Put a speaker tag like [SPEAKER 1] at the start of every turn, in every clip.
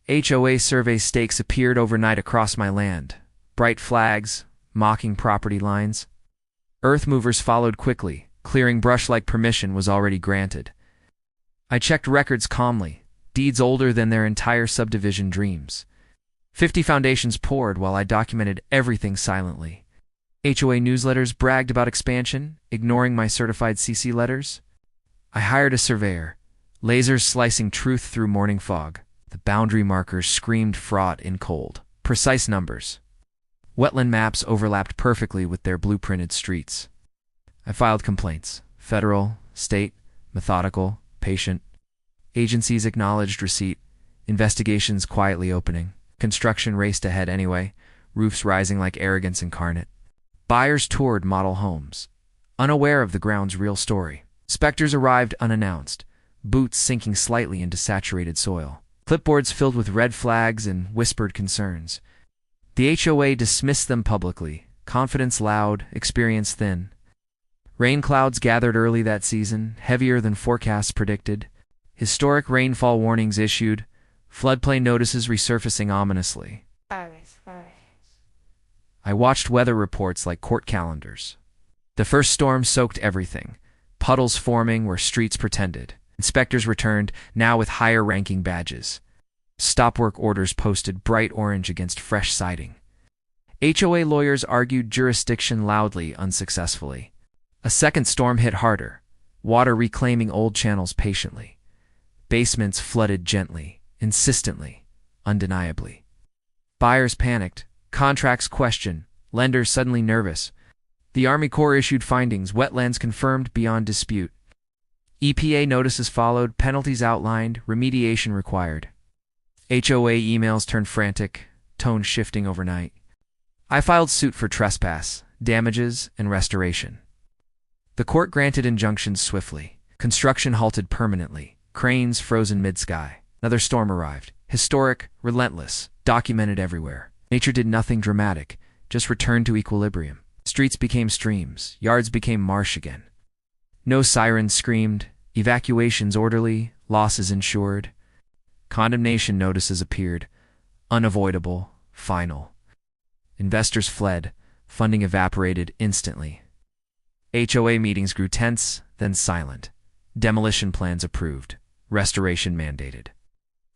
[SPEAKER 1] HOA survey stakes appeared overnight across my land. Bright flags, mocking property lines. Earth movers followed quickly. Clearing brush like permission was already granted. I checked records calmly, deeds older than their entire subdivision dreams. 50 foundations poured while I documented everything silently. HOA newsletters bragged about expansion, ignoring my certified CC letters. I hired a surveyor, lasers slicing truth through morning fog. The boundary markers screamed fraught in cold. Precise numbers. Wetland maps overlapped perfectly with their blueprinted streets. I filed complaints. Federal, state, methodical, patient. Agencies acknowledged receipt. Investigations quietly opening. Construction raced ahead anyway, roofs rising like arrogance incarnate. Buyers toured model homes, unaware of the ground's real story. Inspectors arrived unannounced, boots sinking slightly into saturated soil. Clipboards filled with red flags and whispered concerns. The HOA dismissed them publicly, confidence loud, experience thin. Rain clouds gathered early that season, heavier than forecasts predicted. Historic rainfall warnings issued, floodplain notices resurfacing ominously. I watched weather reports like court calendars. The first storm soaked everything, puddles forming where streets pretended. Inspectors returned, now with higher-ranking badges. Stop-work orders posted bright orange against fresh siding. HOA lawyers argued jurisdiction loudly, unsuccessfully. A second storm hit harder, water reclaiming old channels patiently. Basements flooded gently, insistently, undeniably. Buyers panicked, contracts questioned, lenders suddenly nervous. The Army Corps issued findings, wetlands confirmed beyond dispute. EPA notices followed, penalties outlined, remediation required. HOA emails turned frantic, tone shifting overnight. I filed suit for trespass, damages, and restoration. The court granted injunctions swiftly. Construction halted permanently, cranes frozen mid-sky. Another storm arrived, historic, relentless, documented everywhere. Nature did nothing dramatic, just returned to equilibrium. Streets became streams, yards became marsh again. No sirens screamed, evacuations orderly, losses insured. Condemnation notices appeared, unavoidable, final. Investors fled, funding evaporated instantly. HOA meetings grew tense, then silent. Demolition plans approved, restoration mandated.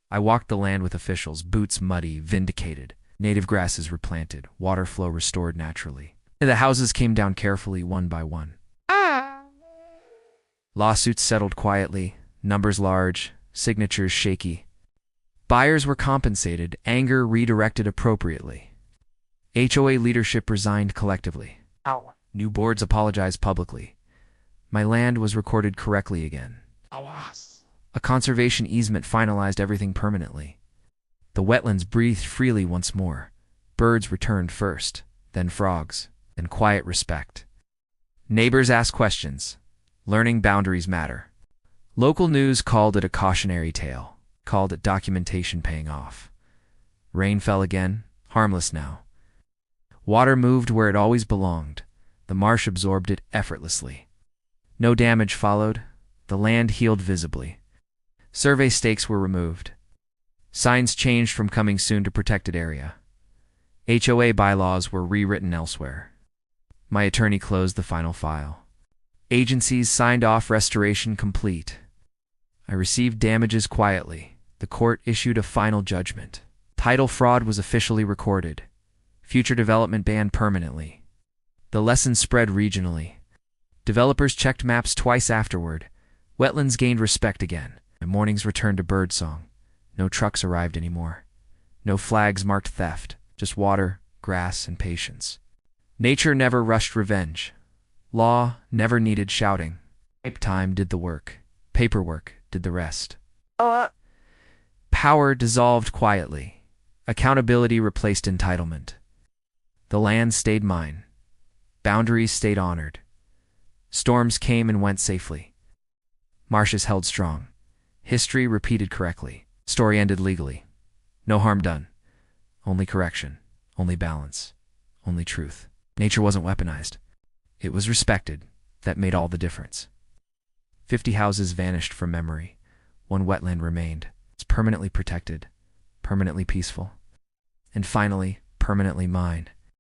[SPEAKER 1] I walked the land with officials, boots muddy, vindicated. Native grasses replanted, water flow restored naturally. The houses came down carefully, one by one. Lawsuits settled quietly, numbers large, signatures shaky. Buyers were compensated, anger redirected appropriately. HOA leadership resigned collectively. New boards apologized publicly. My land was recorded correctly again. A conservation easement finalized everything permanently. The wetlands breathed freely once more. Birds returned first, then frogs, then quiet respect. Neighbors asked questions. Learning boundaries matter. Local news called it a cautionary tale, called it documentation paying off. Rain fell again, harmless now. Water moved where it always belonged. The marsh absorbed it effortlessly. No damage followed. The land healed visibly. Survey stakes were removed. Signs changed from coming soon to protected area. HOA bylaws were rewritten elsewhere. My attorney closed the final file. Agencies signed off restoration complete. I received damages quietly. The court issued a final judgment. Title fraud was officially recorded. Future development banned permanently. The lesson spread regionally. Developers checked maps twice afterward. Wetlands gained respect again. My mornings returned to birdsong. No trucks arrived anymore. No flags marked theft. Just water, grass, and patience. Nature never rushed revenge. Law never needed shouting. Time did the work. Paperwork did the rest. Power dissolved quietly. Accountability replaced entitlement. The land stayed mine. Boundaries stayed honored. Storms came and went safely. Marshes held strong. History repeated correctly. Story ended legally. No harm done. Only correction. Only balance. Only truth. Nature wasn't weaponized. It was respected. That made all the difference. 50 houses vanished from memory. One wetland remained. It's permanently protected. permanently peaceful. And finally, permanently mine.